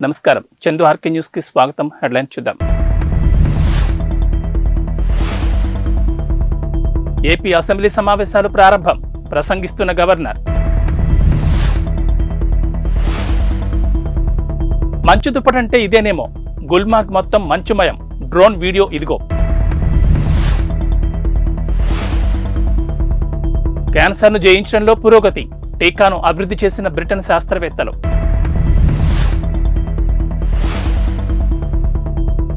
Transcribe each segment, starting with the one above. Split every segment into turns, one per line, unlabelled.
నమస్కారం, Chandu RK news కి స్వాగతం. హెడ్లైన్ చూద్దాం. ఏపీ అసెంబ్లీ సమావేశాలు ప్రారంభం. ప్రసంగిస్తున్న గవర్నర్. మంచు దుప్పటంటే ఇదేనేమో, గుల్మార్గ్ మొత్తం మంచుమయం. డ్రోన్ వీడియో ఇదిగో. క్యాన్సర్ను జయించడంలో పురోగతి. టీకాను అభివృద్ధి చేసిన బ్రిటన్ శాస్త్రవేత్తలు.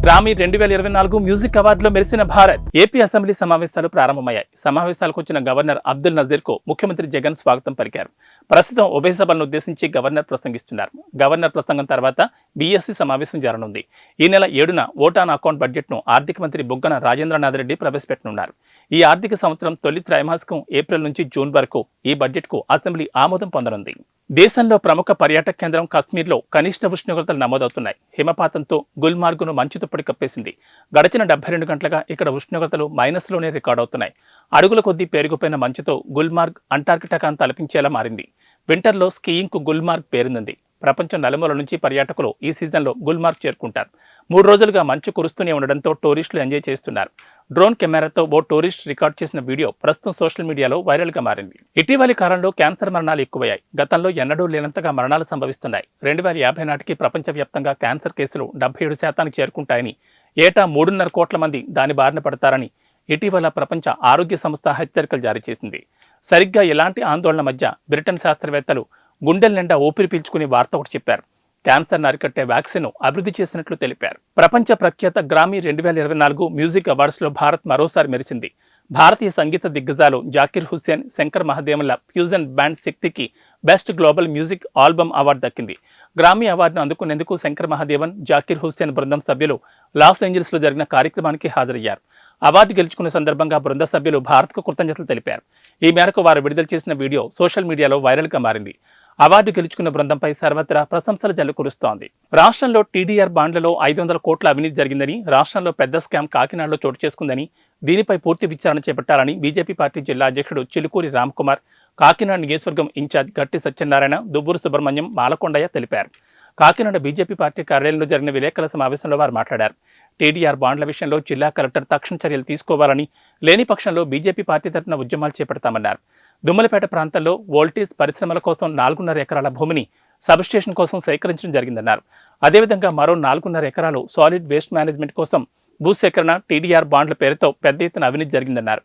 గ్రామీ 2024 మ్యూజిక్ అవార్డులో మెరిసిన భారత్. ఏపీ అసెంబ్లీ సమావేశాలు ప్రారంభమయ్యాయి. సమావేశాలకు వచ్చిన గవర్నర్ అబ్దుల్ నజీర్ కు ముఖ్యమంత్రి జగన్ స్వాగతం పలికారు. ప్రస్తుతం ఉభయ సభలను ఉద్దేశించి గవర్నర్ ప్రసంగిస్తున్నారు. గవర్నర్ ప్రసంగం తర్వాత బీఎస్సీ సమావేశం జరగనుంది. ఈ నెల 7న ఓట్ ఆన్ అకౌంట్ బడ్జెట్ ను ఆర్థిక మంత్రి బుగ్గన రాజేంద్రనాథ్ రెడ్డి ప్రవేశపెట్టనున్నారు. ఈ ఆర్థిక సంవత్సరం తొలి త్రైమాసికం ఏప్రిల్ నుంచి జూన్ వరకు ఈ బడ్జెట్ కు అసెంబ్లీ ఆమోదం పొందనుంది. దేశంలో ప్రముఖ పర్యాటక కేంద్రం కశ్మీర్లో కనిష్ట ఉష్ణోగ్రతలు నమోదవుతున్నాయి. హిమపాతంతో గుల్మార్గును మంచు దుప్పటి కప్పేసింది. గడిచిన 72 గంటలుగా ఇక్కడ ఉష్ణోగ్రతలు మైనస్లోనే రికార్డవుతున్నాయి. అడుగుల కొద్దీ పేరుకుపోయిన మంచుతో గుల్మార్గ్ అంటార్కిటికాను తలపించేలా మారింది. వింటర్లో స్కీయింగ్ కు గుల్మార్గ్ పేరుంది. ప్రపంచం నలుమూల నుంచి పర్యాటకులు ఈ సీజన్లో గుల్మార్గ్ చేరుకుంటారు. 3 రోజులుగా మంచు కురుస్తూనే ఉండడంతో టూరిస్టులు ఎంజాయ్ చేస్తున్నారు. డ్రోన్ కెమెరాతో ఓ టూరిస్ట్ రికార్డ్ చేసిన వీడియో ప్రస్తుతం సోషల్ మీడియాలో వైరల్ గా మారింది. ఇటీవలి కాలంలో క్యాన్సర్ మరణాలు ఎక్కువయ్యాయి. గతంలో ఎన్నడూ లేనంతగా మరణాలు సంభవిస్తున్నాయి. 2050 నాటికి ప్రపంచవ్యాప్తంగా క్యాన్సర్ కేసులు 77% చేరుకుంటాయని, ఏటా 3.5 కోట్ల మంది దాని బారిన పడతారని ఇటీవల ప్రపంచ ఆరోగ్య సంస్థ హెచ్చరికలు జారీ చేసింది. సరిగ్గా ఇలాంటి ఆందోళన మధ్య బ్రిటన్ శాస్త్రవేత్తలు గుండెల నిండా ఊపిరి పీల్చుకుని వార్త ఒకటి చెప్పారు. క్యాన్సర్ అరికట్టే వ్యాక్సిన్ అభివృద్ధి చేసినట్లు తెలిపారు. ప్రపంచ ప్రఖ్యాత గ్రామీ 2024 మ్యూజిక్ అవార్డ్స్ లో భారత్ మరోసారి మెరిసింది. భారతీయ సంగీత దిగ్గజాలు జాకిర్ హుస్సేన్, శంకర్ మహాదేవన్ల ఫ్యూజన్ బ్యాండ్ శక్తికి best global music album award దక్కింది. గ్రామీ అవార్డును అందుకునేందుకు శంకర్ మహాదేవన్, జాకిర్ హుస్సేన్ బృందం సభ్యులు లాస్ ఏంజల్స్ లో జరిగిన కార్యక్రమానికి హాజరయ్యారు. అవార్డు గెలుచుకున్న సందర్భంగా బృంద సభ్యులు భారత్కు కృతజ్ఞతలు తెలిపారు. ఈ మేరకు వారు విడుదల చేసిన వీడియో సోషల్ మీడియాలో వైరల్ గా మారింది. అవార్డు గెలుచుకున్న బృందంపై సర్వత్రా ప్రశంసలు జల్లు కురుస్తోంది. రాష్ట్రంలో టీడీఆర్ బాండ్లలో 500 కోట్ల అవినీతి జరిగిందని, రాష్ట్రంలో పెద్ద స్కామ్ కాకినాడలో చోటు చేసుకుందని, దీనిపై పూర్తి విచారణ చేపట్టాలని బీజేపీ పార్టీ జిల్లా అధ్యక్షుడు చిలుకూరి రామ్కుమార్, కాకినాడ నియోజకవర్గం ఇన్ఛార్జ్ గట్టి సత్యనారాయణ, దువ్వూరు సుబ్రహ్మణ్యం, మాలకొండయ్య తెలిపారు. కాకినాడ బీజేపీ పార్టీ కార్యాలయంలో జరిగిన విలేకరుల సమావేశంలో వారు మాట్లాడారు. టీడీఆర్ బాండ్ల విషయంలో జిల్లా కలెక్టర్ తక్షణ చర్యలు తీసుకోవాలని, లేని పక్షంలో బీజేపీ పార్టీ తరఫున ఉద్యమాలు చేపడతామన్నారు. దుమ్మలపేట ప్రాంతంలో వోల్టేజ్ పరిశ్రమల కోసం 4.5 ఎకరాల భూమిని సబ్స్టేషన్ కోసం సేకరించడం జరిగిందన్నారు. అదేవిధంగా మరో 4.5 ఎకరాలు సాలిడ్ వేస్ట్ మేనేజ్మెంట్ కోసం భూసేకరణ, టీడీఆర్ బాండ్ల పేరుతో పెద్ద ఎత్తున అవినీతి జరిగిందన్నారు.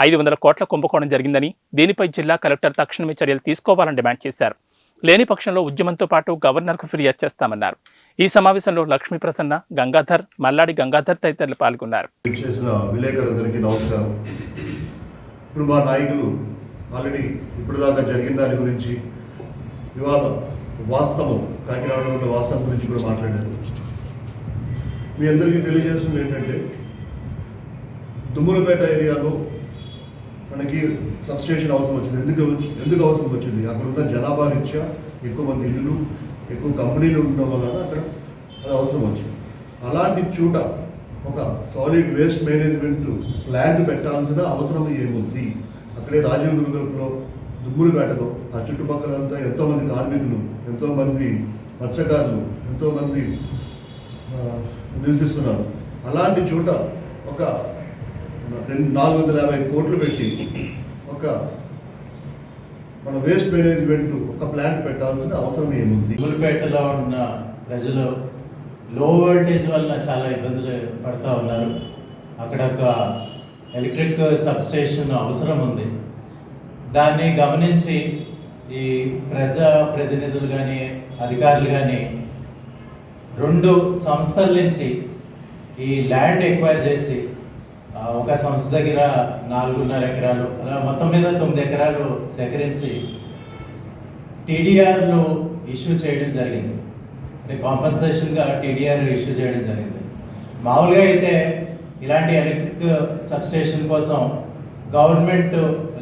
500 కోట్ల కుంభకోణం జరిగిందని, దీనిపై జిల్లా కలెక్టర్ తక్షణమే చర్యలు తీసుకోవాలని డిమాండ్ చేశారు. లేని పక్షంలో ఉద్యమంతో పాటు గవర్నర్కు ఫిర్యాదు చేస్తామన్నారు. ఈ సమావేశంలో లక్ష్మీ ప్రసన్న, గంగాధర్, మల్లాడి గంగాధర్ తదితరులు పాల్గొన్నారు.
ఇప్పుడు మా నాయకులు ఆల్రెడీ ఇప్పుడు దాకా జరిగిన దాని గురించి, ఇవాళ వాస్తవం, కాకినాడలో ఉన్న వాస్తవం గురించి కూడా మాట్లాడారు. మీ అందరికీ తెలియజేస్తుంది ఏంటంటే, దుమ్ములపేట ఏరియాలో మనకి సబ్స్టేషన్ అవసరం వచ్చింది. ఎందుకు అవసరం వచ్చింది? అక్కడ ఉన్న జనాభా రీత్యా ఎక్కువ మంది ఇల్లులు, ఎక్కువ కంపెనీలు ఉండడం వలన అక్కడ అది అవసరం వచ్చింది. అలాంటి చోట ఒక సాలిడ్ వేస్ట్ మేనేజ్మెంట్ ప్లాంట్ పెట్టాల్సిన అవసరం ఏముంది? అక్కడే రాజీవ్ గురుగల్పులో, దుమ్ములపేటలో, ఆ చుట్టుపక్కలంతా ఎంతోమంది కార్మికులు, ఎంతోమంది మత్స్యకారులు, ఎంతోమంది నివసిస్తున్నారు. అలాంటి చోట ఒక 450 కోట్లు పెట్టి ఒక మన వేస్ట్ మేనేజ్మెంట్ ఒక ప్లాంట్ పెట్టాల్సిన అవసరం ఏముంది?
దుమ్ములపేటలో ఉన్న ప్రజలు లో వోల్టేజ్ వలన చాలా ఇబ్బందులు పడుతూ ఉన్నారు. అక్కడ ఒక ఎలక్ట్రిక్ సబ్స్టేషన్ అవసరం ఉంది. దాన్ని గమనించి ఈ ప్రజా ప్రతినిధులు కానీ, అధికారులు కానీ 2 సంస్థల నుంచి ఈ ల్యాండ్ ఎక్వైర్ చేసి, ఒక సంస్థ దగ్గర 4.5 ఎకరాలు, అలా మొత్తం మీద 9 ఎకరాలు సేకరించి టీడీఆర్లో ఇష్యూ చేయడం జరిగింది. అంటే కాంపన్సేషన్గా టీడీఆర్ ఇష్యూ చేయడం జరిగింది. మామూలుగా అయితే ఇలాంటి ఎలక్ట్రిక్ సబ్స్టేషన్ కోసం గవర్నమెంట్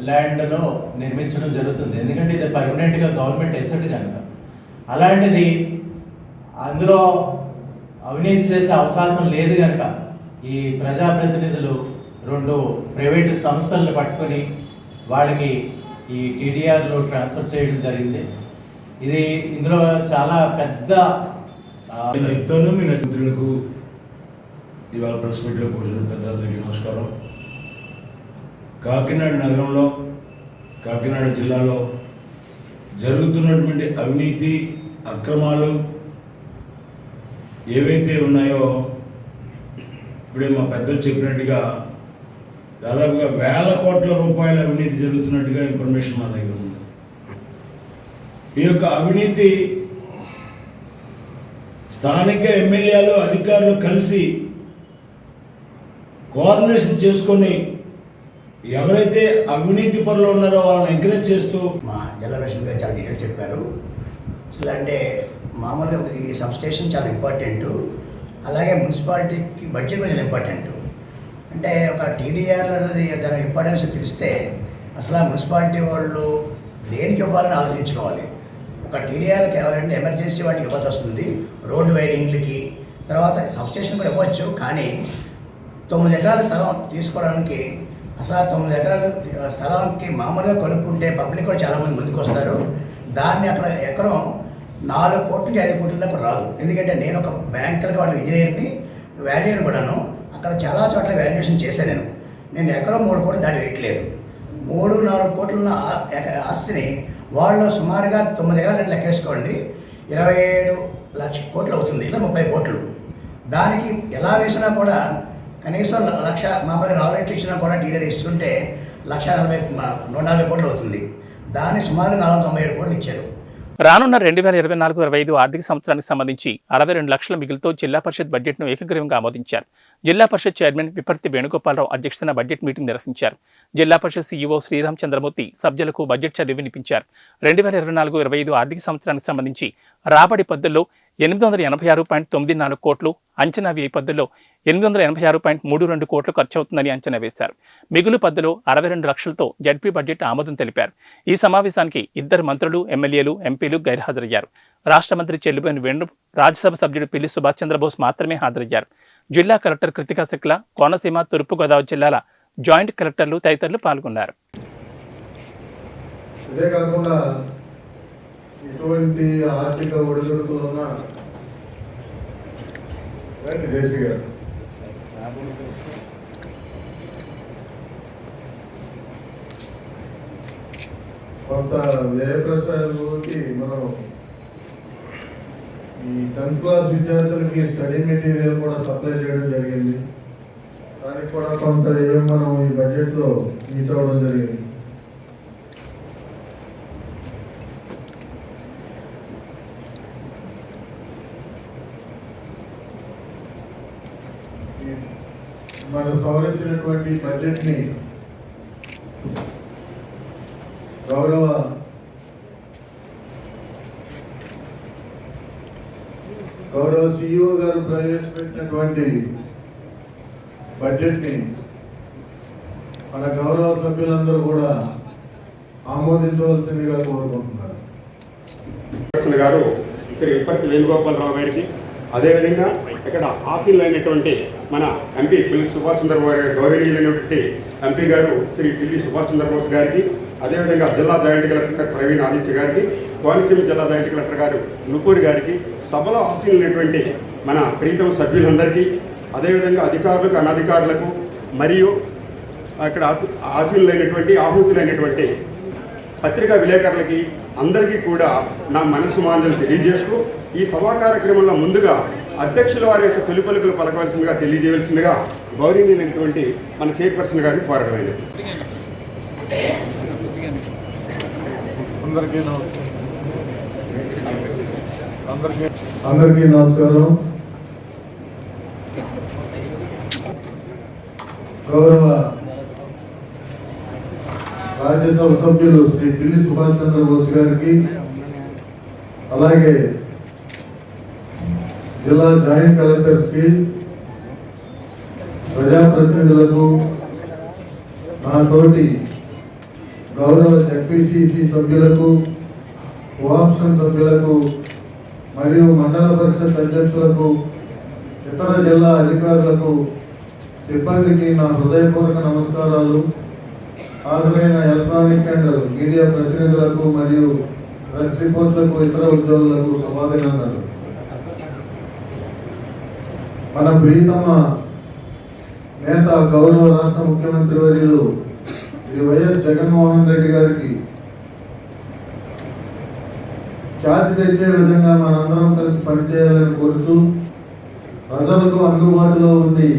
ల్యాండ్లో నిర్మించడం జరుగుతుంది. ఎందుకంటే ఇది పర్మనెంట్గా గవర్నమెంట్ ఎసెట్ కనుక. అలాంటిది అందులో అవినీతి చేసే అవకాశం లేదు కనుక ఈ ప్రజాప్రతినిధులు 2 ప్రైవేటు సంస్థలను పట్టుకొని వాళ్ళకి ఈ టీడీఆర్లో ట్రాన్స్ఫర్ చేయడం జరిగింది. ఇందులో చాలా పెద్ద
ఇద్దరు మీ మిత్రులకు ఇవాళ ప్రెస్ మీట్లో కూర్చున్న పెద్దలందరికీ నమస్కారం. కాకినాడ నగరంలో, కాకినాడ జిల్లాలో జరుగుతున్నటువంటి అవినీతి అక్రమాలు ఏవైతే ఉన్నాయో ఇప్పుడే మా పెద్దలు చెప్పినట్టుగా దాదాపుగా 1000 కోట్ల రూపాయల అవినీతి జరుగుతున్నట్టుగా ఇన్ఫర్మేషన్ మా దగ్గర ఉంది. ఈ యొక్క అవినీతి స్థానిక ఎమ్మెల్యేలు అధికారులు కలిసి కోఆర్డినేషన్ చేసుకొని ఎవరైతే అవినీతి పనులు ఉన్నారో వాళ్ళని ఎంకరేజ్ చేస్తూ
మా జిల్లా ప్రెసిడెంట్ గారు చాలా డీటెయిల్ చెప్పారు. అసలు అంటే మామూలుగా ఈ సబ్ స్టేషన్ చాలా ఇంపార్టెంట్, అలాగే మున్సిపాలిటీకి బడ్జెట్ కూడా చాలా ఇంపార్టెంట్. అంటే ఒక టీడీఆర్ అనేది దాని ఇంపార్టెన్స్ తెలిస్తే అసలు ఆ మున్సిపాలిటీ వాళ్ళు దేనికి ఇవ్వాలని ఆలోచించుకోవాలి. ఒక టీడీఆర్ కావాలంటే ఎమర్జెన్సీ వాటికి ఇవ్వాల్సి వస్తుంది, రోడ్డు వైడింగ్లకి, తర్వాత సబ్ స్టేషన్ కూడా ఇవ్వచ్చు. కానీ 9 ఎకరాల స్థలం తీసుకోవడానికి అసలు 9 ఎకరాల స్థలానికి మామూలుగా కొనుక్కుంటే పబ్లిక్ కూడా చాలామంది ముందుకు వస్తారు. దాన్ని అక్కడ ఎకరం 4 కోట్ల నుంచి 5 కోట్ల దాకా రాదు. ఎందుకంటే నేను ఒక బ్యాంకులుగా వాళ్ళ ఇంజనీర్ని, వాల్యూని కూడాను అక్కడ చాలా చోట్ల వాల్యుయేషన్ చేశాను. నేను ఎకరం 3 కోట్లు దాటి వేయట్లేదు. 3-4 కోట్ల ఆస్తిని వాళ్ళు సుమారుగా 9 ఎకరాలు లెక్కేసుకోండి, 27 లక్షల కోట్లు అవుతుంది, ఇలా 30 కోట్లు. దానికి ఎలా వేసినా కూడా కనీసం 1,00,000 మామూలుగా 4 రెట్లు ఇచ్చినా కూడా టీడీఆర్ ఇస్తుంటే 140 కోట్లు అవుతుంది. దాన్ని సుమారుగా 497 కోట్లు ఇచ్చారు.
రానున్న 2024-25 ఆర్థిక సంవత్సరానికి సంబంధించి 62 లక్షల మిగులుతో జిల్లా పరిషత్ బడ్జెట్ను ఏకగ్రీవంగా ఆమోదించారు. జిల్లా పరిషత్ చైర్మన్ విపర్తి వేణుగోపాలరావు అధ్యక్షతన బడ్జెట్ మీటింగ్ నిర్వహించారు. జిల్లా పరిషత్ సీఈఓ శ్రీరామ్ చంద్రమూర్తి సభ్యులకు బడ్జెట్ చదివి వినిపించారు. 2024-25 ఆర్థిక సంవత్సరానికి సంబంధించి రాబడి పద్ధతుల్లో 886.94 కోట్లు, అంచనా వ్యయ పద్ధతిలో 886.32 కోట్లు ఖర్చవుతుందని అంచనా వేశారు. మిగులు పద్ధతిలో 62 లక్షలతో జడ్పీ బడ్జెట్ ఆమోదం తెలిపారు. ఈ సమావేశానికి 2 మంత్రులు, ఎమ్మెల్యేలు, ఎంపీలు గైర్హాజరయ్యారు. రాష్ట్ర మంత్రి చెల్లుబోయిన వేణు, రాజ్యసభ సభ్యుడు పిల్లి సుభాష్ చంద్రబోస్ మాత్రమే హాజరయ్యారు. జిల్లా కలెక్టర్ కృతికా శుక్ల, కోనసీమ, తూర్పుగోదావరి జిల్లాల జాయింట్ కలెక్టర్లు తదితరులు పాల్గొన్నారు.
ఇదే కాకుండా ఇటువంటి ఆర్థిక ఒడిదుడుకులు ఉన్న దేశీ గారు కొంత వ్యయ ప్రసారాలకి మనం ఈ 10th క్లాస్ విద్యార్థులకి స్టడీ మెటీరియల్ కూడా సప్లై చేయడం జరిగింది. దానికి కూడా కొంత మనం ఈ బడ్జెట్లో మీట్ అవ్వడం జరిగింది. మనం సవరించినటువంటి బడ్జెట్ని గౌరవ సిఇఓ గారు ప్రవేశపెట్టినటువంటి బడ్జెట్ని మన గౌరవ సభ్యులందరూ కూడా ఆమోదించవలసిందిగా కోరుకుంటున్నారు.
గారు శ్రీ విపర్తి వేణుగోపాలరావు గారికి, అదేవిధంగా ఇక్కడ ఆశీనులైనటువంటి మన ఎంపీ పిల్లి సుభాష్ చంద్రబోస్ గారి గౌరవనీయులైనటువంటి ఎంపీ గారు శ్రీ పిల్లి సుభాష్ చంద్రబోస్ గారికి, అదేవిధంగా జిల్లా జాయింట్ కలెక్టర్ ప్రవీణ్ ఆదిత్య గారికి, కోనసీమ జిల్లా జాయింట్ కలెక్టర్ గారు నుపూరి గారికి, సభలో ఆశీనులైనటువంటి మన ప్రీతం సభ్యులందరికీ, అదేవిధంగా అధికారులకు, అనధికారులకు, మరియు అక్కడ ఆశీనులైనటువంటి ఆహుతులైనటువంటి పత్రికా విలేకరులకి అందరికీ కూడా నా మనస్సు మాంజలు తెలియజేస్తూ ఈ సభా కార్యక్రమంలో ముందుగా అధ్యక్షుల వారి యొక్క తొలి పలుకులు పలకవలసిందిగా తెలియజేయవలసిందిగా గౌరవనీయులైనటువంటి మన చైర్పర్సన్ గారిని కోరడమైనది.
అందరికీ నమస్కారం. గౌరవ రాజ్యసభ సభ్యులు శ్రీ పిల్లి సుభాష్ చంద్రబోస్ గారికి, అలాగే జిల్లా జాయింట్ కలెక్టర్స్కి, ప్రజాప్రతినిధులకు, నాతోటి గౌరవ జడ్పీటీసీ సభ్యులకు, కోఆప్షన్ సభ్యులకు మరియు మండల పరిషత్ అధ్యక్షులకు, ఇతర జిల్లా అధికారులకు, సిబ్బందికి నా హృదయపూర్వక నమస్కారాలు. హాజరైన ఎలక్ట్రానిక్ అండ్ మీడియా ప్రతినిధులకు మరియు ప్రెస్ రిపోర్ట్లకు, ఇతర ఉద్యోగులకు శుభాభినందనలు. మన ప్రీతమ నేత గౌరవ రాష్ట్ర ముఖ్యమంత్రి వర్యులు శ్రీ వైఎస్ జగన్మోహన్ రెడ్డి గారికి ఖ్యాతి తెచ్చే విధంగా మనందరం కలిసి పనిచేయాలని కోరుతూ ప్రజలకు అందుబాటులో ఉండి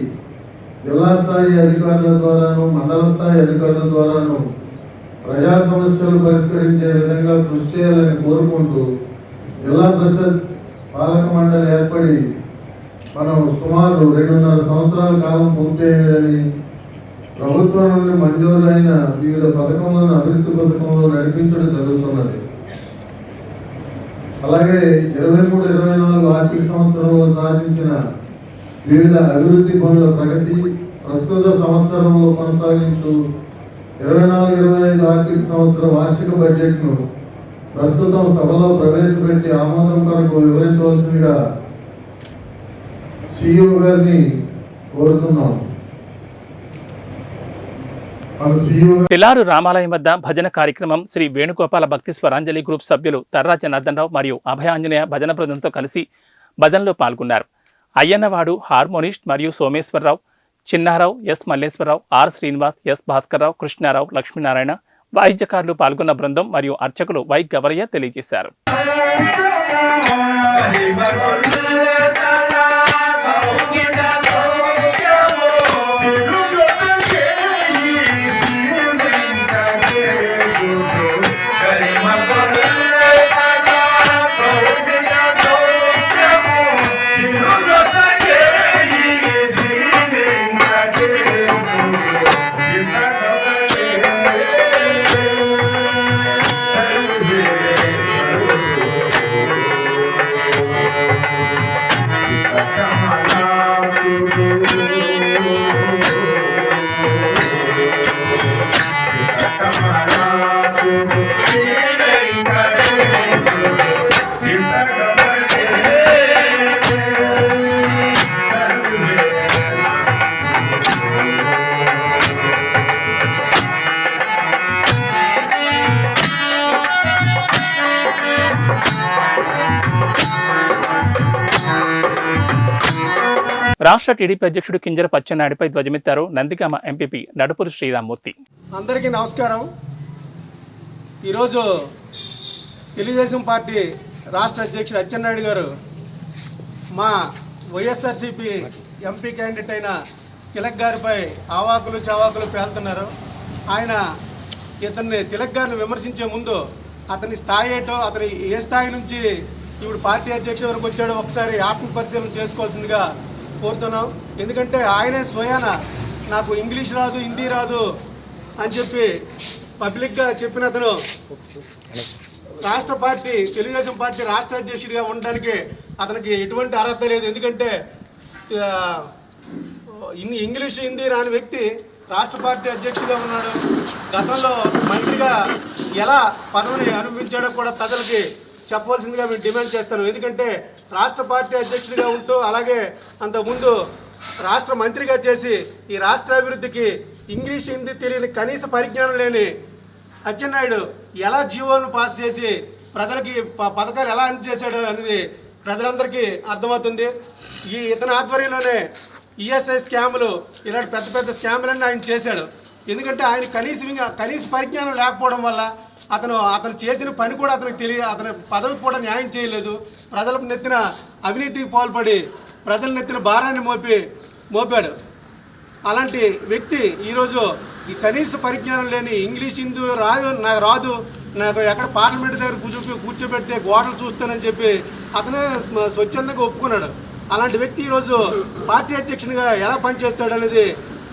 జిల్లా స్థాయి అధికారుల ద్వారాను మండల స్థాయి అధికారుల ద్వారాను ప్రజా సమస్యలు పరిష్కరించే విధంగా కృషి చేయాలని కోరుకుంటూ జిల్లా పరిషత్ పాలక మండలి ఏర్పడి మనం సుమారు 2.5 సంవత్సరాల కాలం పూర్తి అయినదని ప్రభుత్వం నుండి మంజూరైన వివిధ పథకములను అభివృద్ధి పథకంలో నడిపించడం జరుగుతున్నది. అలాగే 23-24 ఆర్థిక సంవత్సరంలో సాధించిన వివిధ అభివృద్ధి పనుల ప్రగతి, ప్రస్తుత సంవత్సరంలో కొనసాగించు 24-25 ఆర్థిక సంవత్సర వార్షిక బడ్జెట్ను ప్రస్తుతం సభలో ప్రవేశపెట్టి ఆమోదం కొరకు వివరించవలసిందిగా సిఇఓ గారిని కోరుతున్నాం.
తెల్లారు రామాలయం వద్ద భజన కార్యక్రమం శ్రీ వేణుగోపాల భక్తి స్వరాంజలి గ్రూప్ సభ్యులు తర్రా జనార్దన్ రావు మరియు అభయాంజనేయ భజన బృందంతో కలిసి భజనలో పాల్గొన్నారు. అయ్యన్నవాడు హార్మోనిస్ట్ మరియు Someswara Rao, Chinna Rao, S Malleswara Rao, R Srinivas, S Bhaskar Rao, Krishna Rao, Lakshminarayana, వాయిద్యకారులు పాల్గొన్న బృందం మరియు అర్చకులు వై గవరయ్య తెలియజేశారు. రాష్ట్ర టీడీపీ అధ్యక్షుడు కింజర పచ్చెన్నాయుడుపై ధ్వజమెత్తారు నందిగామ ఎంపీపీ నడుపురు శ్రీరామ్మూర్తి.
అందరికీ నమస్కారం. ఈరోజు తెలుగుదేశం పార్టీ రాష్ట్ర అధ్యక్షుడు అచ్చెన్నాయుడు గారు మా వైఎస్ఆర్సీపీ ఎంపీ క్యాండిడేట్ అయిన తిలక్ గారిపై ఆవాకులు చవాకులు పేలుతున్నారు. ఆయన తిలక్ గారిని విమర్శించే ముందు అతని స్థాయి ఏంటో, అతని ఏ స్థాయి నుంచి ఇప్పుడు పార్టీ అధ్యక్షుడి వరకు వచ్చాడో ఒకసారి ఆత్మపరిశీలన చేసుకోవాల్సిందిగా కోరుతున్నాం. ఎందుకంటే ఆయనే స్వయాన నాకు ఇంగ్లీష్ రాదు, హిందీ రాదు అని చెప్పి పబ్లిక్గా చెప్పిన అతను తెలుగుదేశం పార్టీ రాష్ట్ర అధ్యక్షుడిగా ఉండడానికి అతనికి ఎటువంటి అర్హత లేదు. ఎందుకంటే ఇంగ్లీష్ హిందీ రాని వ్యక్తి రాష్ట్ర పార్టీ అధ్యక్షుడిగా ఉన్నాడు. గతంలో మంత్రిగా ఎలా పదవిని అనుభవించాడో కూడా ప్రజలకి చెప్పవలసిందిగా మేము డిమాండ్ చేస్తాను. ఎందుకంటే రాష్ట్ర పార్టీ అధ్యక్షుడిగా ఉంటూ అలాగే అంతకుముందు రాష్ట్ర మంత్రిగా చేసి ఈ రాష్ట్ర అభివృద్ధికి ఇంగ్లీష్ హిందీ తెలియని కనీస పరిజ్ఞానం లేని అచ్చెన్నాయుడు ఎలా జీవోలను పాస్ చేసి ప్రజలకి పథకాలు ఎలా అందజేశాడు అనేది ప్రజలందరికీ అర్థమవుతుంది. ఇతని ఆధ్వర్యంలోనే ఈఎస్ఐ స్కాములు, ఇలాంటి పెద్ద పెద్ద స్కాములన్నీ ఆయన చేశాడు. ఎందుకంటే ఆయన కనీస పరిజ్ఞానం లేకపోవడం వల్ల అతను చేసిన పని కూడా అతనికి అతని పదవికి కూడా న్యాయం చేయలేదు. ప్రజలకు నెత్తిన అవినీతికి పాల్పడి ప్రజల నెత్తిన భారాన్ని మోపాడు. అలాంటి వ్యక్తి ఈరోజు ఈ కనీస పరిజ్ఞానం లేని ఇంగ్లీష్ హిందీ రాదు నాకు ఎక్కడ పార్లమెంట్ దగ్గర కూర్చోబెడితే గోడలు చూస్తానని చెప్పి అతనే స్వచ్ఛందంగా ఒప్పుకున్నాడు. అలాంటి వ్యక్తి ఈరోజు పార్టీ అధ్యక్షునిగా ఎలా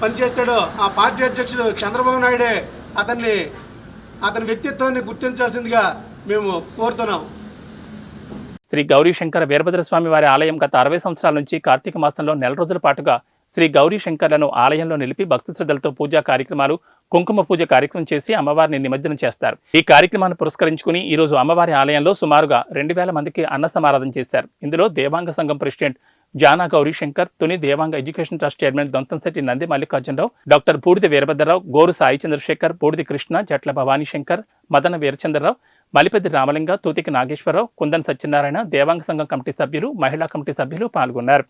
పనిచేస్తాడో ఆ పార్టీ అధ్యక్షుడు చంద్రబాబు నాయుడే అతని వ్యక్తిత్వాన్ని గుర్తించాల్సిందిగా మేము కోరుతున్నాం.
శ్రీ గౌరీ శంకర వీరభద్రస్వామి వారి ఆలయం గత 60 సంవత్సరాల నుంచి కార్తీక మాసంలో 4 రోజుల పాటుగా శ్రీ గౌరీ శంకర్లను ఆలయంలో నిలిపి భక్తి శ్రద్ధలతో పూజా కార్యక్రమాలు, కుంకుమ పూజ కార్యక్రమం చేసి అమ్మవారిని నిమజ్జనం చేస్తారు. ఈ కార్యక్రమాన్ని పురస్కరించుకుని ఈ రోజు అమ్మవారి ఆలయంలో సుమారుగా 2000 మందికి అన్న సమారాధన చేశారు. ఇందులో దేవాంగ సంఘం president Jana Gauri Shankar, Tuni Devanga education trust chairman Donthamsetti Nandi Mallikarjuna Rao, doctor Budida Veerabhadra Rao, గోరు సాయి చంద్రశేఖర్, బూడిది కృష్ణ, జట్ల భవానీ శంకర్, మదన వీరచంద్రరావు, మలిపెద్ది రామలింగ, తూతికి నాగేశ్వరరావు, కుందన్ సత్యనారాయణ, దేవాంగ సంఘం కమిటీ సభ్యులు, మహిళా కమిటీ సభ్యులు పాల్గొన్నారు.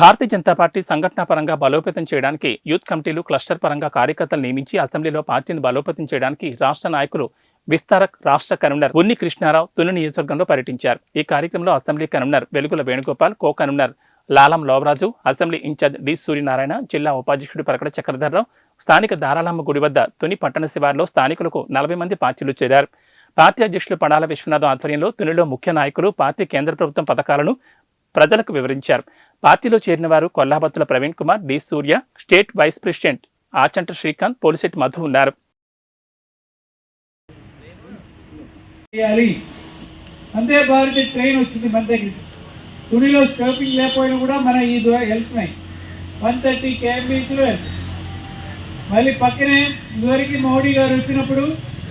భారతీయ జనతా పార్టీ సంఘటన పరంగా బలోపేతం చేయడానికి యూత్ కమిటీలు, క్లస్టర్ పరంగా కార్యకర్తలు నియమించి అసెంబ్లీలో పార్టీని బలోపేతం చేయడానికి రాష్ట్ర నాయకులు విస్తారక్, రాష్ట్ర కన్వీనర్ ఉన్ని కృష్ణారావు తుని నియోజకవర్గంలో పర్యటించారు. ఈ కార్యక్రమంలో assembly convener Velugula Venugopal, co convener Lalam Lovaraju, assembly in charge D Suryanarayana, జిల్లా ఉపాధ్యక్షుడు పరకడ చక్రధర్రావు, స్థానిక దారాలమ్మ గుడి వద్ద తుని పట్టణ శివారులో స్థానికులకు 40 మంది పార్టీలు చేరారు. పార్టీ అధ్యక్షులు పడాల విశ్వనాథం ఆధ్వర్యంలో తునిలో ముఖ్య నాయకులు పార్టీ కేంద్ర ప్రభుత్వం పథకాలను ప్రజలకు వివరించారు. పార్టీలో చేరిన వారు Kollabathula Praveen Kumar, D Surya, state vice president Achanta Srikanth, Polisetti Madhu ఉన్నారు.
వందే భారత్ ట్రైన్ వచ్చింది మన దగ్గర. తునిలో స్టాపింగ్ లేకపోయినా కూడా మన ఈ వెళ్తున్నాయి. 130 km మళ్ళీ పక్కనే ఇదివరకు మోడీ గారు వచ్చినప్పుడు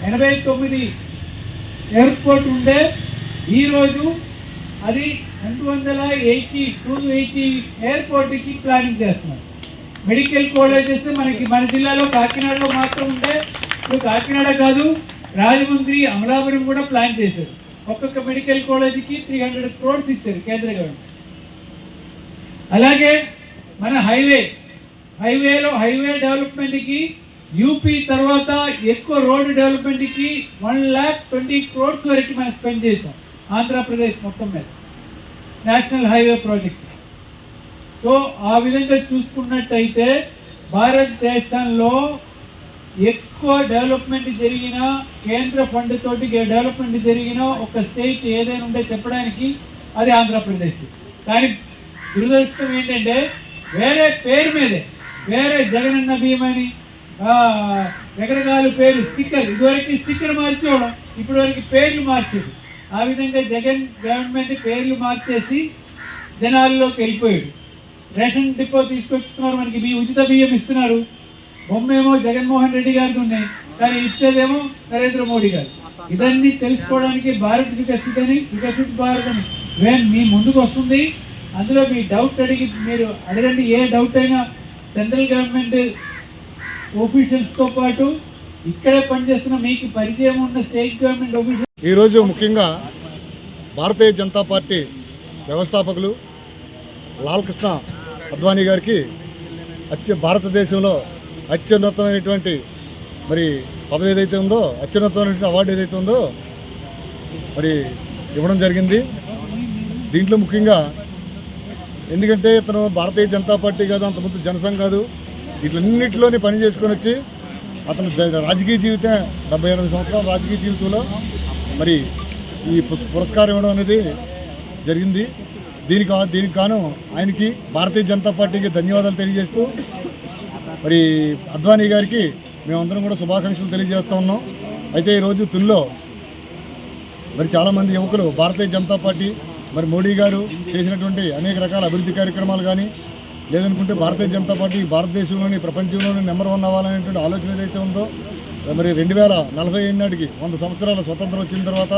89 ఎయిర్పోర్ట్ ఉండే, ఈరోజు అది 280 ఎయిర్పోర్ట్కి ప్లానింగ్ చేస్తున్నారు. మెడికల్ కాలేజెస్ మనకి మన జిల్లాలో కాకినాడలో మాత్రం ఉండే, ఇప్పుడు కాకినాడ కాదు రాజమండ్రి, అమలాపురం కూడా ప్లాన్ చేశారు. ఒక్కొక్క మెడికల్ కాలేజీకి 300 crores ఇచ్చారు కేంద్ర గవర్నమెంట్. అలాగే మన హైవే డెవలప్మెంట్కి యూపీ తర్వాత ఎక్కువ రోడ్డు డెవలప్మెంట్కి 120 crores వరకు మనం స్పెండ్ చేసాం ఆంధ్రప్రదేశ్ మొత్తం మీద నేషనల్ హైవే ప్రాజెక్ట్. సో ఆ విధంగా చూసుకున్నట్టయితే భారతదేశంలో ఎక్కువ డెవలప్మెంట్ జరిగిన, కేంద్ర ఫండ్ తోటి డెవలప్మెంట్ జరిగిన ఒక స్టేట్ ఏదైనా ఉంటే చెప్పడానికి అది ఆంధ్రప్రదేశ్. కానీ దురదృష్టం ఏంటంటే వేరే పేరు మీదే, వేరే జగనన్న భీమని రకరకాల పేరు, స్టిక్కర్, ఇదివరకు స్టిక్కర్ మార్చేవాళ్ళం, ఇప్పటి వరకు పేర్లు మార్చేది. ఆ విధంగా జగన్ గవర్నమెంట్ పేర్లు మార్చేసి జనాల్లోకి వెళ్ళిపోయాడు. రేషన్ డిపో తీసుకొస్తున్నారు, మనకి ఉచిత బియ్యం ఇస్తున్నారు. బొమ్మేమో జగన్మోహన్ రెడ్డి గారికి ఉన్నాయి, కానీ ఇచ్చేదేమో నరేంద్ర మోడీ గారు. ఇదన్నీ తెలుసుకోవడానికి భారత్ వికసిత్ భారత్ అని మీ ముందుకు వస్తుంది. అందులో మీ డౌట్ మీరు అడగండి. ఏ డౌట్ అయినా సెంట్రల్ గవర్నమెంట్ ఆఫీషియల్స్తో పాటు ఇక్కడే పనిచేస్తున్న మీకు పరిచయం ఉన్న స్టేట్ గవర్నమెంట్ ఆఫీషియల్.
ఈరోజు ముఖ్యంగా భారతీయ జనతా పార్టీ వ్యవస్థాపకులు లాల్ కృష్ణ అద్వానీ గారికి భారతదేశంలో అత్యున్నతమైనటువంటి మరి పదవి ఏదైతే ఉందో, అత్యున్నతమైనటువంటి అవార్డు ఏదైతే ఉందో మరి ఇవ్వడం జరిగింది. దీంట్లో ముఖ్యంగా ఎందుకంటే ఇతను భారతీయ జనతా పార్టీ కాదు, అంతకుముందు జనసంఘ్ కాదు, వీటిలన్నింటిలోనే పని చేసుకొని వచ్చి అతను రాజకీయ జీవితం 78 సంవత్సరాల రాజకీయ జీవితంలో మరి ఈ పురస్కారం ఇవ్వడం అనేది జరిగింది. దీనికి గాను ఆయనకి భారతీయ జనతా పార్టీకి ధన్యవాదాలు తెలియజేస్తూ మరి అద్వానీ గారికి మేమందరం కూడా శుభాకాంక్షలు తెలియజేస్తూ ఉన్నాం. అయితే ఈరోజు తుల్లో మరి చాలామంది యువకులు భారతీయ జనతా పార్టీ మరి మోడీ గారు చేసినటువంటి అనేక రకాల అభివృద్ధి కార్యక్రమాలు కానీ, లేదనుకుంటే భారతీయ జనతా పార్టీ భారతదేశంలోని ప్రపంచంలోని నెంబర్ 1 అవ్వాలనేటువంటి ఆలోచన ఏదైతే ఉందో, మరి 2040 నాటికి 100 సంవత్సరాల స్వతంత్రం వచ్చిన తర్వాత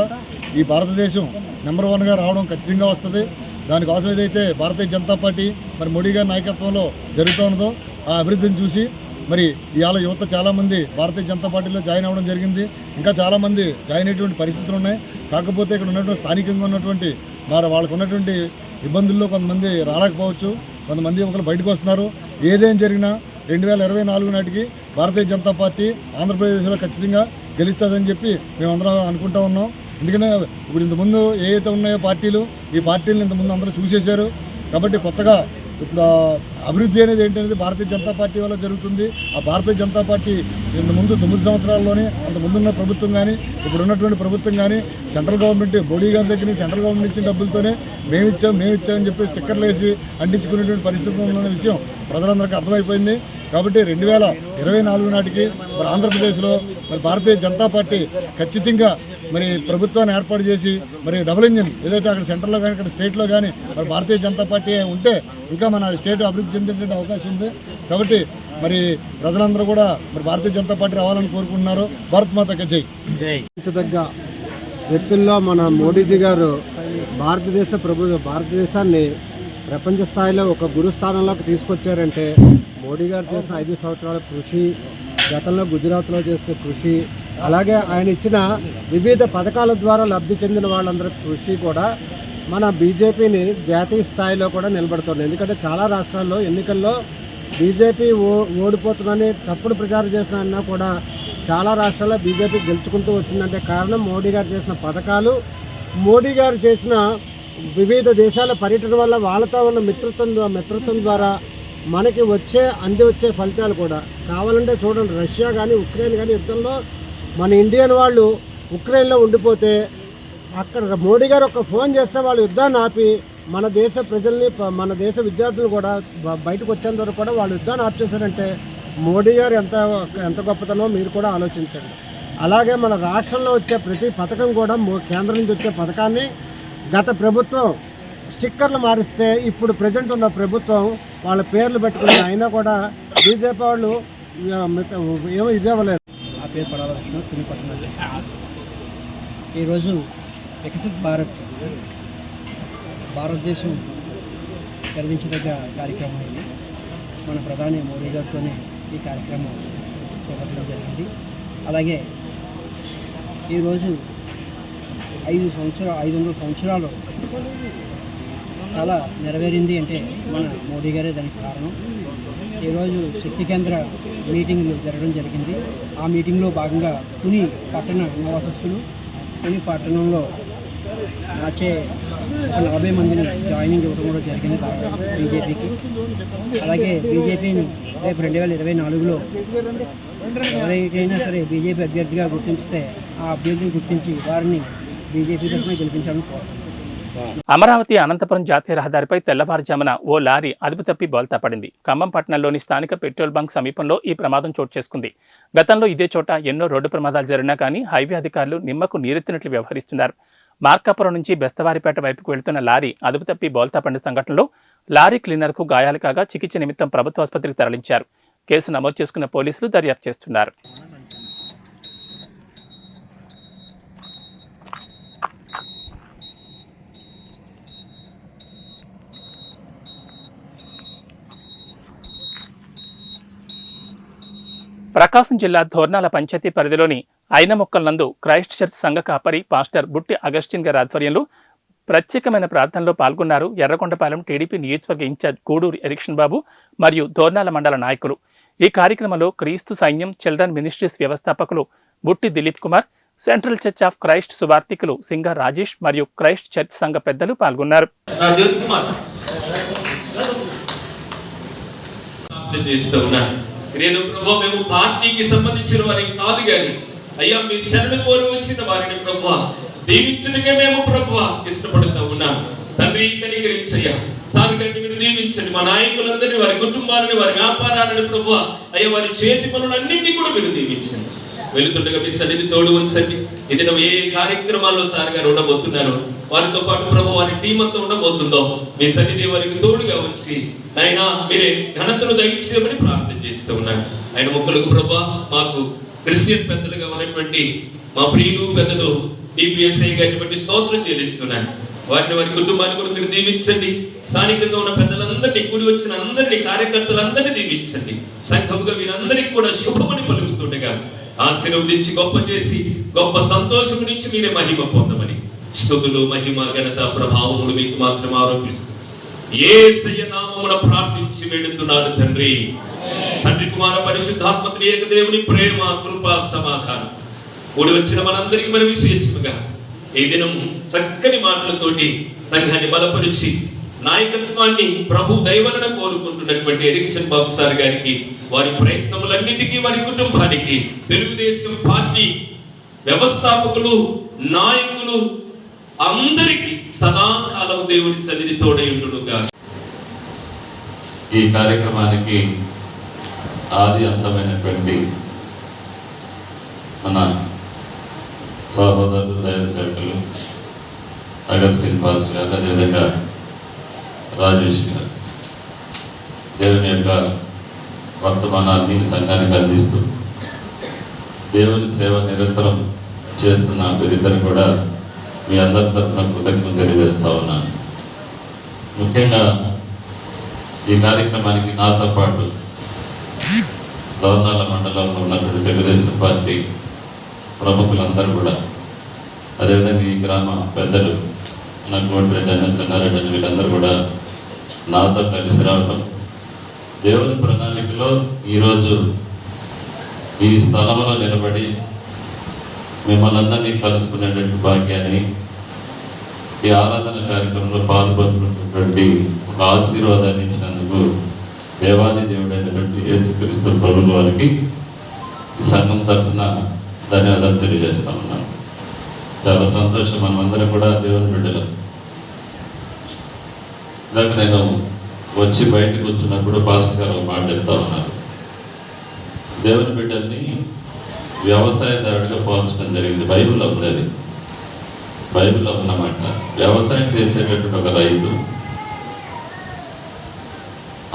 ఈ భారతదేశం నెంబర్ 1గా రావడం ఖచ్చితంగా వస్తుంది. దానికోసం ఏదైతే భారతీయ జనతా పార్టీ మరి మోడీ గారి నాయకత్వంలో జరుగుతూ ఉన్నదో ఆ అభివృద్ధిని చూసి మరి ఇవాళ యువత చాలామంది భారతీయ జనతా పార్టీలో జాయిన్ అవ్వడం జరిగింది. ఇంకా చాలామంది జాయిన్ అయ్యేటువంటి పరిస్థితులు ఉన్నాయి. కాకపోతే ఇక్కడ ఉన్నటువంటి స్థానికంగా ఉన్నటువంటి మరి వాళ్ళకు ఉన్నటువంటి ఇబ్బందుల్లో కొంతమంది రాలేకపోవచ్చు, కొంతమంది యువకులు బయటకు వస్తున్నారు. ఏదేం జరిగినా 2024 నాటికి భారతీయ జనతా పార్టీ ఆంధ్రప్రదేశ్లో ఖచ్చితంగా గెలుస్తుందని చెప్పి మేమందరం అనుకుంటా ఉన్నాం. ఎందుకంటే ఇప్పుడు ఇంతకుముందు ఏవైతే ఉన్నాయో పార్టీలు, ఈ పార్టీలను ఇంతకుముందు అందరూ చూసేశారు. కాబట్టి కొత్తగా ఇప్పుడు అభివృద్ధి అనేది ఏంటనేది భారతీయ జనతా పార్టీ వల్ల జరుగుతుంది. ఆ భారతీయ జనతా పార్టీ ముందు 9 సంవత్సరాల్లోనే అంత ముందున్న ప్రభుత్వం కానీ ఇప్పుడు ఉన్నటువంటి ప్రభుత్వం కానీ సెంట్రల్ గవర్నమెంట్ మోడీ గారి దగ్గర నుంచి సెంట్రల్ గవర్నమెంట్ ఇచ్చిన డబ్బులతోనే మేమిచ్చామని చెప్పి స్టిక్కర్లు వేసి అంటించుకునేటువంటి పరిస్థితుల్లో ఉన్న విషయం ప్రజలందరికీ అర్థమైపోయింది. కాబట్టి 2024 నాటికి మరి ఆంధ్రప్రదేశ్లో మరి భారతీయ జనతా పార్టీ ఖచ్చితంగా మరి ప్రభుత్వాన్ని ఏర్పాటు చేసి మరి డబుల్ ఇంజిన్ ఏదైతే అక్కడ సెంట్రల్లో కానీ ఇక్కడ స్టేట్లో కానీ మరి భారతీయ జనతా పార్టీ ఉంటే ఇంకా మన స్టేట్ అభివృద్ధి చెందేటువంటి అవకాశం ఉంది. కాబట్టి మరి ప్రజలందరూ కూడా మరి భారతీయ జనతా పార్టీ రావాలని కోరుకుంటున్నారు. భారత్ మాతకి జై.
దగ్గ వ్యక్తుల్లో మన మోడీజీ గారు భారతదేశాన్ని ప్రపంచ స్థాయిలో ఒక గురుస్థానంలోకి తీసుకొచ్చారంటే మోడీ గారు చేసిన 5 సంవత్సరాల కృషి, గతంలో గుజరాత్లో చేసిన కృషి, అలాగే ఆయన ఇచ్చిన వివిధ పథకాల ద్వారా లబ్ధి చెందిన వాళ్ళందరి కృషి కూడా మన బీజేపీని జాతీయ స్థాయిలో కూడా నిలబడుతుంది. ఎందుకంటే చాలా రాష్ట్రాల్లో ఎన్నికల్లో బీజేపీ ఓడిపోతుందని తప్పుడు ప్రచారం చేసినా కూడా చాలా రాష్ట్రాల్లో బీజేపీ గెలుచుకుంటూ వచ్చిందంటే కారణం మోడీ గారు చేసిన పథకాలు, మోడీ గారు చేసిన వివిధ దేశాల పర్యటన వల్ల వాళ్ళతో ఉన్న మిత్రత్వం ద్వారా మనకి వచ్చే ఫలితాలు కూడా. కావాలంటే చూడండి, రష్యా కానీ ఉక్రెయిన్ కానీ యుద్ధంలో మన ఇండియన్ వాళ్ళు ఉక్రెయిన్లో ఉండిపోతే అక్కడ మోడీ గారు ఒక ఫోన్ చేస్తే వాళ్ళు యుద్ధాన్ని ఆపి మన దేశ ప్రజల్ని మన దేశ విద్యార్థులు కూడా బయటకు వచ్చేంత వరకు కూడా వాళ్ళు యుద్ధాన్ని ఆప్ చేశారంటే మోడీ గారు ఎంత గొప్పతనో మీరు కూడా ఆలోచించండి. అలాగే మన రాష్ట్రంలో వచ్చే ప్రతి పథకం కూడా కేంద్రం నుంచి వచ్చే పథకాన్ని గత ప్రభుత్వం స్టిక్కర్లు మారిస్తే ఇప్పుడు ప్రజెంట్ ఉన్న ప్రభుత్వం వాళ్ళ పేర్లు పెట్టుకుని అయినా కూడా బీజేపీ వాళ్ళు ఏమో ఇదేవ్వలేదు.
ఆ పేరు పడాల తునిపట్నం. ఈరోజు వికసిత్ భారతదేశం గర్వించదగ్గ కార్యక్రమం ఇది. మన ప్రధాని మోడీ గారితోనే ఈ కార్యక్రమం చేపట్టడం జరిగింది. అలాగే ఈరోజు 500 సంవత్సరాలు చాలా నెరవేరింది అంటే మన మోడీ గారే దానికి కారణం. ఈరోజు శక్తి కేంద్ర మీటింగ్లు జరగడం జరిగింది. ఆ మీటింగ్లో భాగంగా తుని పట్టణ నివాసస్తులు తుని పట్టణంలో నాచే ఒక 40 మందిని జాయినింగ్ ఇవ్వడం కూడా జరిగింది బీజేపీకి. అలాగే బీజేపీని రేపు 2024లో ఎవరైనా సరే బీజేపీ అభ్యర్థిగా గుర్తించితే ఆ అభ్యర్థిని గుర్తించి వారిని బీజేపీ తరఫున గెలిపించాలని కోరుతున్నాను.
అమరావతి అనంతపురం జాతీయ రహదారిపై తెల్లవారుజామున ఓ లారీ అదుపు తప్పి బోల్తా పడింది. ఖమ్మం పట్టణంలోని స్థానిక పెట్రోల్ బంక్ సమీపంలో ఈ ప్రమాదం చోటు చేసుకుంది. గతంలో ఇదే చోట ఎన్నో రోడ్డు ప్రమాదాలు జరిగినా కానీ హైవే అధికారులు నిమ్మకు నీరెత్తినట్లు వ్యవహరిస్తున్నారు. మార్కాపురం నుంచి బెస్తవారిపేట వైపుకు వెళ్తున్న లారీ అదుపు తప్పి బోల్తా పడిన సంఘటనలో లారీ క్లీనర్కు గాయాలు కాగా చికిత్స నిమిత్తం ప్రభుత్వ ఆసుపత్రికి తరలించారు. కేసు నమోదు చేసుకున్న పోలీసులు దర్యాప్తు చేస్తున్నారు. ప్రకాశం జిల్లా ధోర్నాల పంచాయతీ పరిధిలోని ఐనమొక్కల్ నందు క్రైస్ట్ చర్చ్ సంఘ కాపరి పాస్టర్ బుట్టి అగస్టిన్ గారి ఆధ్వర్యంలో ప్రత్యేకమైన ప్రార్థనలో పాల్గొన్నారు ఎర్రగొండపాలెం టీడీపీ నియోజకవర్గ ఇన్ఛార్జ్ గూడూరు ఎరిక్షన్ బాబు మరియు ధోర్నాల మండల నాయకులు. ఈ కార్యక్రమంలో క్రీస్తు సైన్యం చిల్డ్రన్ మినిస్ట్రీస్ వ్యవస్థాపకులు Butti Dilip Kumar, central church of Christ సువార్థికులు సింగ రాజేష్ మరియు క్రైస్ట్ చర్చ్ సంఘ పెద్దలు పాల్గొన్నారు.
నేను ప్రభు మేము పార్టీకి సంబంధించిన వారికి కాదు కానీ అయ్యా మీ శరణు కోరి వచ్చిన వారిని ప్రభు దీవించునికే మేము ప్రభు ఇష్టపడుతూ ఉన్నాం. తండ్రి కనికరించయ్యా, సాగుగారిని మీరు దీవించండి. మా నాయకులందరినీ, వారి కుటుంబాలని, వారి వ్యాపారాలను ప్రభు అయ్యా వారి చేతి పనులన్నింటినీ కూడా మీరు దీవించండి. వెళుతుండగా మీ సన్నిధి తోడు ఉంచండి. ఇది ఏ కార్యక్రమాల్లో సార్ గారు ఉండబోతున్నారు, వారితో పాటు ప్రభు వారి టీం అంతా ఉండబోతుందో మీ సన్నిధి వారికి తోడుగా ఉంచి నాయనా మీరే ఘనతను దయచేయమని ప్రార్థన చేస్తూ ఉన్నాను. ఆయన మొక్కలకు ప్రభు మాకు క్రిస్టియన్ పెద్దలుగా ఉన్నటువంటి మా ప్రియులు పెద్దలు డిపిఎస్ఐ గారిని బట్టి స్తోత్రం చెల్లిస్తున్నాను. వారిని వారి కుటుంబాన్ని కూడా మీరు దీవించండి. స్థానికంగా ఉన్న పెద్దలందరినీ, కూడి వచ్చిన అందరినీ, కార్యకర్తలందరినీ దీవించండి. సంఘముగా వీరందరికీ కూడా శుభమని పలుకుతుండగా ఆశీర్వదించి గొప్ప చేసి గొప్ప సంతోషం నుంచి మీరే మహిమ పొందమని స్తుతులు, మహిమ, ఘనత, ప్రభావములు మీకు మాత్రం ఆరోపిస్తూ యేసయ్య నామమున ప్రార్థించి వేడుతున్నాను తండ్రి. తండ్రి, కుమార, పరిశుద్ధాత్మ త్రియేక దేవుని ప్రేమ, కృప, సమాధానం కూడి వచ్చిన మనందరికీ మరి విశేషంగా ఈ దినం చక్కని మాటలతోటి సంఘాన్ని బలపరిచి నాయకత్వాన్ని ప్రభు దైవలన కోరుకుంటున్నటువంటి ఎరిక్సన్ బాబు సార్ గారికి, వారి ప్రయత్నములన్నిటికీ, వారి కుటుంబానికి, తెలుగుదేశం పార్టీ వ్యవస్థాపకులు, నాయకులు అందరికీ సదాకాలం దేవుని సన్నిధి తోడై ఉండునుగా.
ఈ కార్యక్రమానికి ఆది అంతమైనటువంటి మన సహోదరులు, దైవ సేవకులు అగస్టిన్ పాస్టర్ గారు, అదేవిధంగా రాజేష్ గారు దేవుని యొక్క వర్తమానాన్ని సంఘానికి అందిస్తూ దేవుని సేవ నిరంతరం చేస్తున్న వీరిద్దరు కూడా మీ అందరి తరఫున కృతజ్ఞతలు తెలియజేస్తా ఉన్నాను. ముఖ్యంగా ఈ కార్యక్రమానికి నాతో పాటు దోర్నాల మండలంలో ఉన్నటువంటి తెలుగుదేశం పార్టీ ప్రముఖులందరూ కూడా, అదేవిధంగా ఈ గ్రామ పెద్దలు కోటిరెడ్డి అన్న, చెన్నారెడ్డి అని వీళ్ళందరూ కూడా నాతో కలిసి రావడం, దేవుని ప్రణాళికలో ఈరోజు ఈ స్థలంలో నిలబడి మిమ్మల్ని అందరినీ కలుసుకునేటువంటి భాగ్యాన్ని, ఈ ఆరాధన కార్యక్రమంలో పాల్గొంటున్నటువంటి ఒక ఆశీర్వాదాన్ని ఇచ్చినందుకు దేవాది దేవుడైనటువంటి యేసుక్రీస్తు ప్రభువు వారికి ఈ సంఘం తరఫున ధన్యవాదాలు తెలియజేస్తా ఉన్నాను. చాలా సంతోషం. మనమందరం కూడా దేవుని బిడ్డలు. ఇందాక నేను వచ్చి బయటకు వచ్చినప్పుడు పాస్టర్ గారు ఒక మాట చెప్తా ఉన్నారు. దేవుని బిడ్డల్ని వ్యవసాయదారుడిగా పోల్చడం జరిగింది. బైబిల్లో ఉంది అది. బైబిల్లో ఉన్నమాట. వ్యవసాయం చేసేటటువంటి ఒక రైతు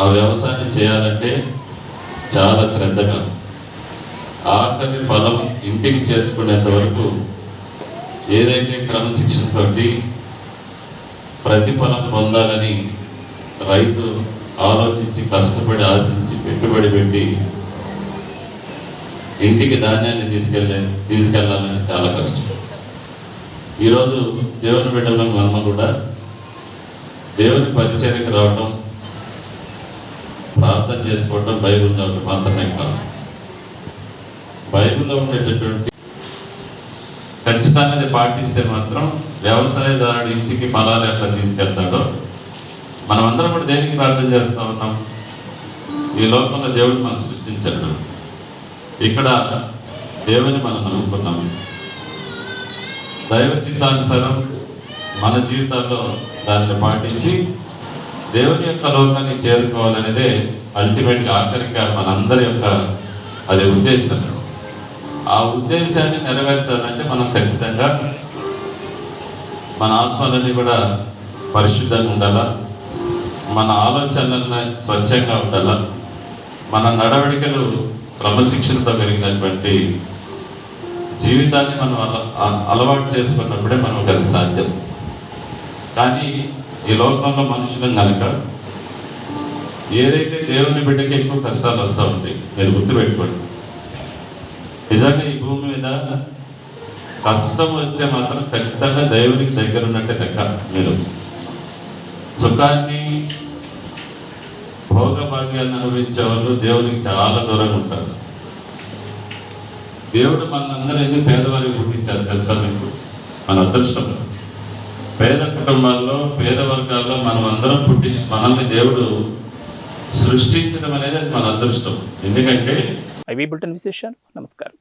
ఆ వ్యవసాయం చేయాలంటే చాలా శ్రద్ధగా, ఆఖరి ఫలం ఇంటికి చేర్చుకునేంత వరకు ఏదైతే క్రమశిక్షణతో ప్రతిఫలం పొందాలని రైతు ఆలోచించి, కష్టపడి, ఆశించి, పెట్టుబడి పెట్టి ఇంటికి ధాన్యాన్ని తీసుకెళ్ళాలని చాలా కష్టం. ఈరోజు దేవుని బిడ్డల మనము కూడా దేవుని పరిచర్యకు రావటం, ప్రార్థన చేసుకోవటం బైబిల్ చదవటం మాత్రమే కాదు. బైబిల్లో ఉండేటటువంటి ఖచ్చితంగా పాటిస్తే మాత్రం వ్యవసాయదారుడు ఇంటికి ఫలాలు ఎట్లా తీసుకెళ్తాడో మనమందరం కూడా దేనికి ప్రార్థన చేస్తూ ఉన్నాం. ఈ లోకంలో దేవుడు మనం సృష్టించాడు, ఇక్కడ దేవుని మనం నమ్ముకున్నాం. దైవ చిత్తానుసారం మన జీవితాల్లో దాన్ని పాటించి దేవుని యొక్క లోకాన్ని చేరుకోవాలనేదే అల్టిమేట్గా, ఆఖరిగా మనందరి యొక్క అది ఉద్దేశం. ఆ ఉద్దేశాన్ని నెరవేర్చాలంటే మనం ఖచ్చితంగా మన ఆత్మలన్నీ కూడా పరిశుద్ధంగా ఉండాలా, మన ఆలోచనలన్నీ స్వచ్ఛంగా ఉండాలా, మన నడవడికలు క్రమశిక్షణతో కలిగినటువంటి జీవితాన్ని మనం అలవాటు చేసుకున్నప్పుడే మనకు అది సాధ్యం. కానీ ఈ లోకంలో మనుషులను కనుక ఏదైతే దేవుని బిడ్డకి ఎక్కువ కష్టాలు వస్తూ ఉంటాయి, మీరు గుర్తుపెట్టుకోండి. నిజంగా ఈ భూమి మీద కష్టం వస్తే మాత్రం ఖచ్చితంగా దేవునికి దగ్గర ఉన్నట్టే లెక్క. మీరు సుఖాన్ని, భోగభాగ్యాన్ని అనుభవించే వాళ్ళు దేవునికి చాలా దూరంగా ఉంటారు. దేవుడు మనందరూ ఎందుకు పేదవారికి పుట్టించారు తెలుసా మీకు? మన అదృష్టం. పేద కుటుంబాల్లో, పేద వర్గాల్లో మనం అందరం మనల్ని దేవుడు సృష్టించడం అనేది మన అదృష్టం. ఎందుకంటే
ఐవీ బులెటిన్ విశేషాలు. నమస్కారం.